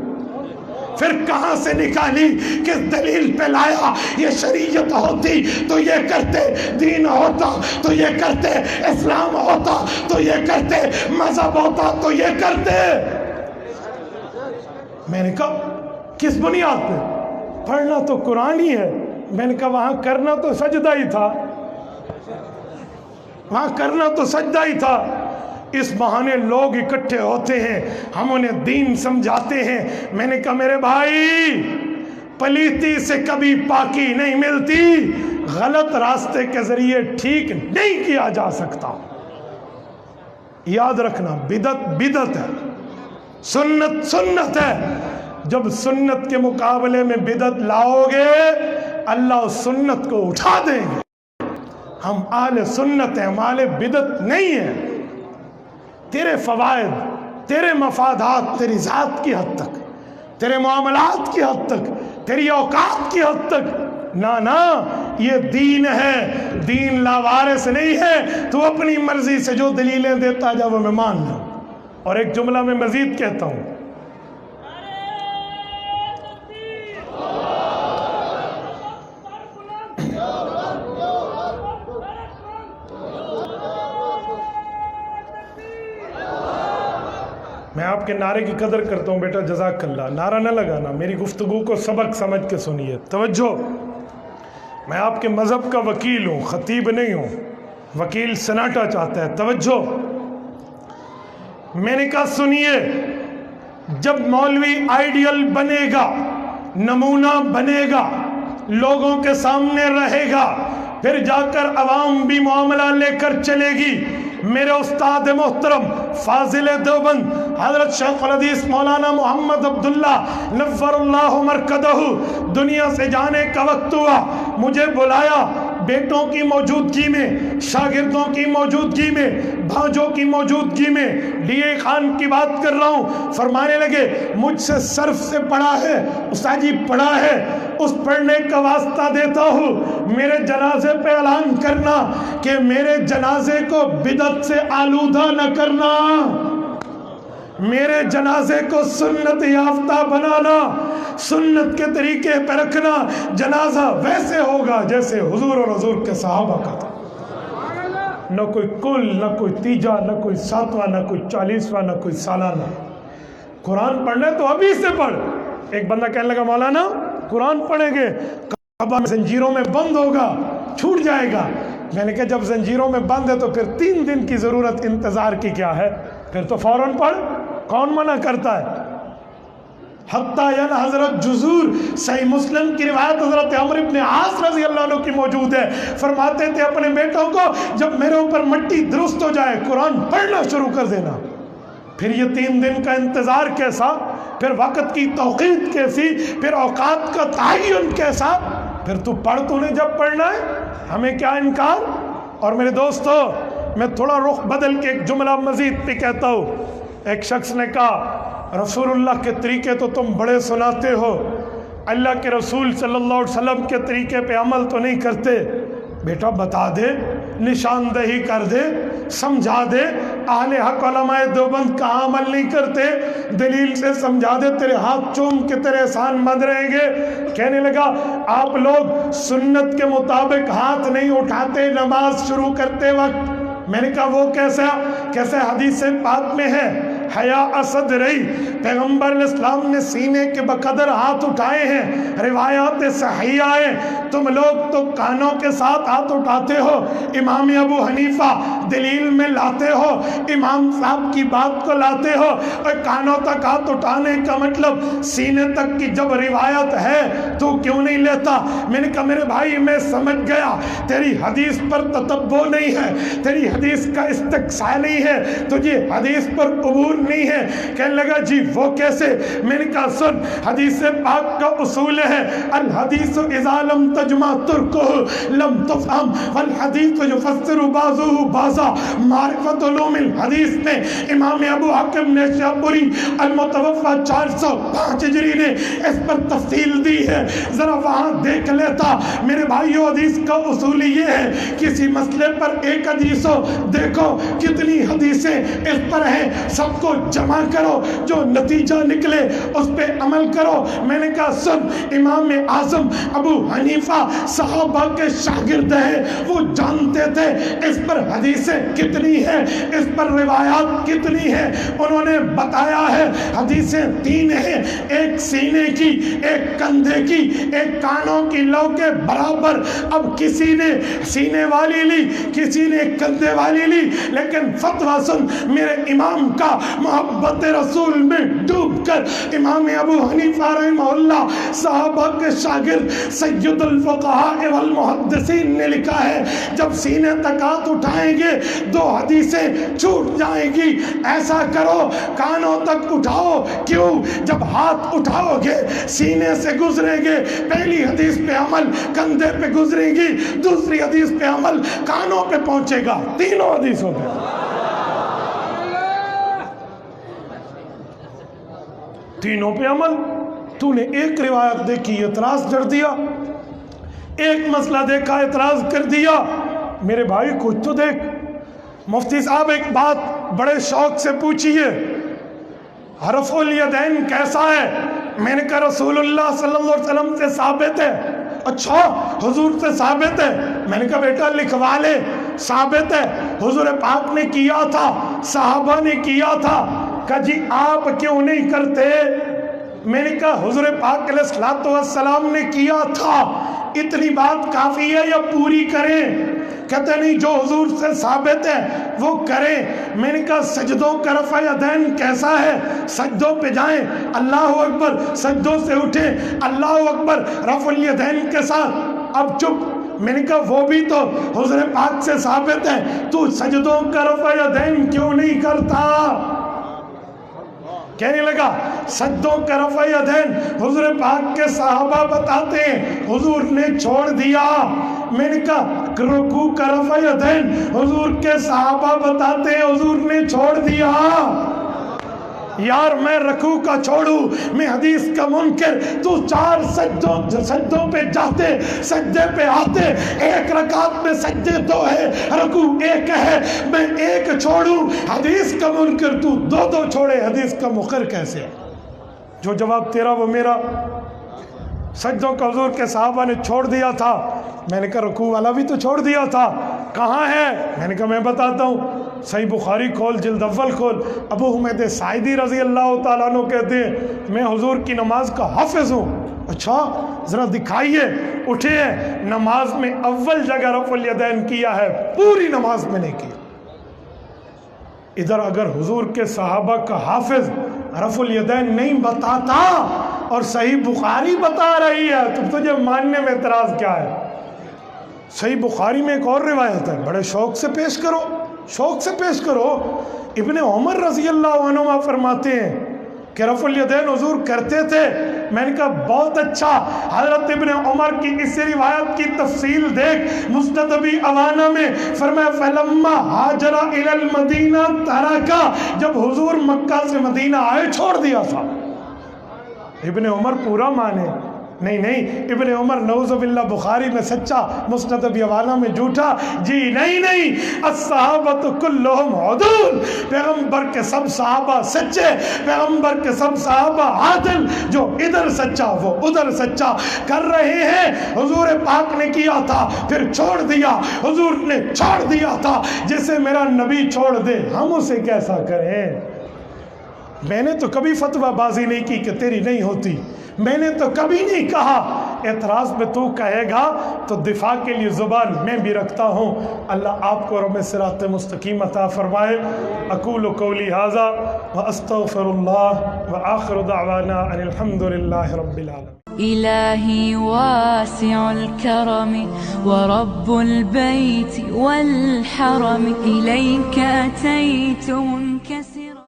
پھر کہاں سے نکالی؟ کس دلیل پہ لایا؟ یہ شریعت ہوتی تو یہ کرتے، دین ہوتا تو یہ کرتے، اسلام ہوتا تو یہ کرتے، مذہب ہوتا تو یہ کرتے۔ میں نے کہا کس بنیاد پہ؟ پڑھنا تو قرآن ہی ہے۔ میں نے کہا وہاں کرنا تو سجدہ ہی تھا، وہاں کرنا تو سجدہ ہی تھا۔ اس بہانے لوگ اکٹھے ہوتے ہیں، ہم انہیں دین سمجھاتے ہیں۔ میں نے کہا میرے بھائی، پلیتی سے کبھی پاکی نہیں ملتی، غلط راستے کے ذریعے ٹھیک نہیں کیا جا سکتا۔ یاد رکھنا، بدعت بدعت ہے، سنت سنت ہے۔ جب سنت کے مقابلے میں بدعت لاؤ گے، اللہ اس سنت کو اٹھا دیں گے۔ ہم اہل سنت ہیں، ہم اہل بدعت نہیں ہیں۔ تیرے فوائد تیرے مفادات تیری ذات کی حد تک، تیرے معاملات کی حد تک، تیری اوقات کی حد تک، نا یہ دین ہے، دین لاوارث نہیں ہے۔ تو اپنی مرضی سے جو دلیلیں دیتا جا وہ میں مان لوں۔ اور ایک جملہ میں مزید کہتا ہوں، میں آپ کے نعرے کی قدر کرتا ہوں بیٹا، جزاک اللہ، نعرہ نہ لگانا، میری گفتگو کو سبق سمجھ کے سنیے، توجہ۔ میں آپ کے مذہب کا وکیل ہوں، خطیب نہیں ہوں، وکیل سناٹا چاہتا ہے، توجہ۔ میں نے کہا سنیے، جب مولوی آئیڈیل بنے گا، نمونہ بنے گا، لوگوں کے سامنے رہے گا، پھر جا کر عوام بھی معاملہ لے کر چلے گی۔ میرے استاد محترم فاضل دیوبند حضرت شیخ الحدیث مولانا محمد عبداللہ نور اللہ مرکزہ دنیا سے جانے کا وقت ہوا، مجھے بلایا، بیٹوں کی موجودگی میں، شاگردوں کی موجودگی میں، بھانجوں کی موجودگی میں، ڈی اے خان کی بات کر رہا ہوں، فرمانے لگے مجھ سے صرف سے پڑھا ہے، استاد جی پڑھا ہے، اس پڑھنے کا واسطہ دیتا ہوں، میرے جنازے پہ اعلان کرنا کہ میرے جنازے کو بدعت سے آلودہ نہ کرنا، میرے جنازے کو سنت یافتہ بنانا، سنت کے طریقے پہ رکھنا، جنازہ ویسے ہوگا جیسے حضور اور حضور کے صحابہ کا تھا، نہ کوئی کل، نہ کوئی تیجا، نہ کوئی ساتواں، نہ کوئی 40واں، نہ کوئی سالانہ۔ قرآن پڑھنا ہے تو ابھی سے پڑھ۔ ایک بندہ کہنے لگا مولانا قرآن پڑھیں گے کعبہ زنجیروں میں بند ہوگا، چھوٹ جائے گا۔ میں نے کہا جب زنجیروں میں بند ہے تو پھر 3 دن کی ضرورت انتظار کی کیا ہے، پھر تو فوراً پڑھ، کون منع کرتا ہے؟ حتیٰ حضرت جزور، صحیح مسلم کی روایت حضرت عمرو بن عاص رضی اللہ عنہ کی موجود ہے، فرماتے تھے اپنے بیٹوں کو جب میرے اوپر مٹی درست ہو جائے قرآن پڑھنا شروع کر دینا۔ پھر یہ 3 دن کا انتظار کیسا، پھر وقت کی توقیت کیسی، پھر اوقات کا تعین کیسا، پھر تو پڑھ، تو نے جب پڑھنا ہے، ہمیں کیا انکار۔ اور میرے دوستو میں تھوڑا رخ بدل کے ایک جملہ مزید پہ کہتا ہوں۔ ایک شخص نے کہا رسول اللہ کے طریقے تو تم بڑے سناتے ہو، اللہ کے رسول صلی اللہ علیہ وسلم کے طریقے پہ عمل تو نہیں کرتے۔ بیٹا بتا دے، نشاندہی کر دے، سمجھا دے، اہل حق علماء دیوبند کہاں عمل نہیں کرتے، دلیل سے سمجھا دے، تیرے ہاتھ چوم کے تیرے احسان مند رہیں گے۔ کہنے لگا آپ لوگ سنت کے مطابق ہاتھ نہیں اٹھاتے نماز شروع کرتے وقت۔ میں نے کہا وہ کیسے حدیث پاک میں ہے، حیا اسد رہی، پیغمبر علیہ السلام نے سینے کے بقدر ہاتھ اٹھائے ہیں، روایات صحیحہ ہیں، تم لوگ تو کانوں کے ساتھ ہاتھ اٹھاتے ہو، امام ابو حنیفہ دلیل میں لاتے ہو، امام صاحب کی بات کو لاتے ہو، اور کانوں تک ہاتھ اٹھانے کا مطلب سینے تک کی جب روایت ہے تو کیوں نہیں لیتا؟ میں نے کہا میرے بھائی میں سمجھ گیا تیری حدیث پر تتبع نہیں ہے، تیری حدیث کا استقصاء نہیں ہے، تجھے حدیث پر عبور نہیں ہے۔ کہنے لگا جی وہ کیسے؟ میں نے کہا سن، حدیث پاک کا اصول ہے الحدیث اذا لم تجمع ترکہ لم تفہم والحدیث یفسر بعضہ بعضا۔ معرفت علوم الحدیث میں امام ابو حاتم نیسابوری المتوفی 405 ہجری نے اس پر تفصیل دی ہے، ذرا وہاں دیکھ لیتا۔ میرے بھائیو حدیث کا اصول یہ ہے کسی مسئلے پر ایک حدیث ہو، دیکھو کتنی حدیثیں اس پر ہیں، سب کو جمع کرو، جو نتیجہ نکلے اس پہ عمل کرو۔ میں نے کہا سن، امام اعظم ابو حنیفہ صحابہ کے شاگرد ہیں، وہ جانتے تھے اس پر حدیثیں کتنی ہیں، اس پر روایات کتنی ہیں، انہوں نے بتایا ہے حدیثیں 3 ہیں، ایک سینے کی، ایک کندھے کی، ایک کانوں کی لو کے برابر۔ اب کسی نے سینے والی لی، کسی نے کندھے والی لی، لیکن فتویٰ سن میرے امام کا، محبت رسول میں ڈوب کر امام ابو حنیفہ رحمہ اللہ صحابہ کے شاگرد سید الفقہاء والمحدثین نے لکھا ہے جب سینے تک ہاتھ اٹھائیں گے 2 حدیثیں چھوٹ جائیں گی، ایسا کرو کانوں تک اٹھاؤ۔ کیوں؟ جب ہاتھ اٹھاؤ گے سینے سے گزریں گے، پہلی حدیث پہ عمل کندھے پہ گزرے گی، دوسری حدیث پہ عمل کانوں پہ پہنچے گا، تینوں حدیثوں پہ۔ تینوں پہ عمل. تو نے ایک روایت دیکھی اعتراض کر دیا, ایک مسئلہ دیکھا اعتراض کر دیا. میرے بھائی کچھ تو دیکھ. مفتی صاحب ایک بات بڑے شوق سے پوچھیے, رفع الیدین کیسا ہے؟ میں نے کہا رسول اللہ صلی اللہ علیہ وسلم سے ثابت ہے. اچھا حضور سے ثابت ہے؟ میں نے کہا بیٹا لکھوا لے, ثابت ہے حضور پاک نے کیا تھا, صحابہ نے کیا تھا. کہا جی آپ کیوں نہیں کرتے؟ میں نے کہا حضور پاک علیہ الصلوۃ والسلام نے کیا تھا, اتنی بات کافی ہے یا پوری کریں؟ کہتے نہیں جو حضور سے ثابت ہے وہ کریں. میں نے کہا سجدوں کا رفع یدین کیسا ہے؟ سجدوں پہ جائیں, اللہ اکبر, سجدوں سے اٹھیں, اللہ اکبر, رفع الیدین کے ساتھ. اب چپ. میں نے کہا وہ بھی تو حضور پاک سے ثابت ہے, تو سجدوں کا رفع یدین کیوں نہیں کرتا؟ کہنے لگا سجدوں کا رفع یدین حضور پاک کے صحابہ بتاتے ہیں, حضور نے چھوڑ دیا. میں نے کہا رکوع کا رفع یدین حضور کے صحابہ بتاتے ہیں, حضور نے چھوڑ دیا. یار میں رکوع کا چھوڑوں, میں حدیث کا منکر, تو 4 سجدوں پہ جاتے, سجدے پہ آتے, ایک رکعت میں سجدے 2 ہے, رکوع 1 ہے, میں 1 چھوڑوں حدیث کا منکر, تو 2 چھوڑے حدیث کا مقر کیسے ہے؟ جو جواب تیرا وہ میرا. سجدوں کا حضور کے صحابہ نے چھوڑ دیا تھا. میں نے کہا رکوع والا بھی تو چھوڑ دیا تھا, کہاں ہے؟ میں نے کہا میں بتاتا ہوں, صحیح بخاری کھول, جلد اول کھول. ابو حمید ساعدی رضی اللہ تعالیٰ عنہ کہتے ہیں میں حضور کی نماز کا حافظ ہوں. اچھا ذرا دکھائیے. اٹھے, نماز میں اول جگہ رفع الیدین کیا ہے, پوری نماز میں نہیں کیا. ادھر اگر حضور کے صحابہ کا حافظ رفع الیدین نہیں بتاتا اور صحیح بخاری بتا رہی ہے, تو تجھے ماننے میں اعتراض کیا ہے؟ صحیح بخاری میں ایک اور روایت ہے, بڑے شوق سے پیش کرو, شوق سے پیش کرو. ابن عمر رضی اللہ عنہما فرماتے ہیں کہ رفع الیدین حضور کرتے تھے. میں نے کہا بہت اچھا, حضرت ابن عمر کی اس روایت کی تفصیل دیکھ مسند ابی عوانہ میں. فرمایا فلما ہاجر الی المدینہ ترکا, جب حضور مکہ سے مدینہ آئے چھوڑ دیا تھا. ابن عمر پورا مانے, نہیں ابن عمر نعوذ باللہ بخاری میں سچا, مسند ابی عوانہ میں جھوٹا. جی نہیں, الصحابۃ کلہم عدول, پیغمبر کے سب صحابہ سچے, پیغمبر کے سب صحابہ عادل, جو ادھر سچا وہ ادھر سچا. کر رہے ہیں حضور پاک نے کیا تھا پھر چھوڑ دیا, حضور نے چھوڑ دیا تھا, جسے میرا نبی چھوڑ دے ہم اسے کیسا کریں؟ میں نے تو کبھی فتویٰ بازی نہیں کی کہ تیری نہیں ہوتی, میں نے تو کبھی نہیں کہا. اعتراض میں تو کہے گا تو دفاع کے لیے زبان میں بھی رکھتا ہوں. اللہ آپ کو رب صراط مستقیم عطا فرمائے. اقول قولی ھذا واستغفر اللہ وآخر دعوانا ان الحمد للہ رب العالمین. إلهي واسع الكرم ورب البيت والحرم إليك أتيت منكسرا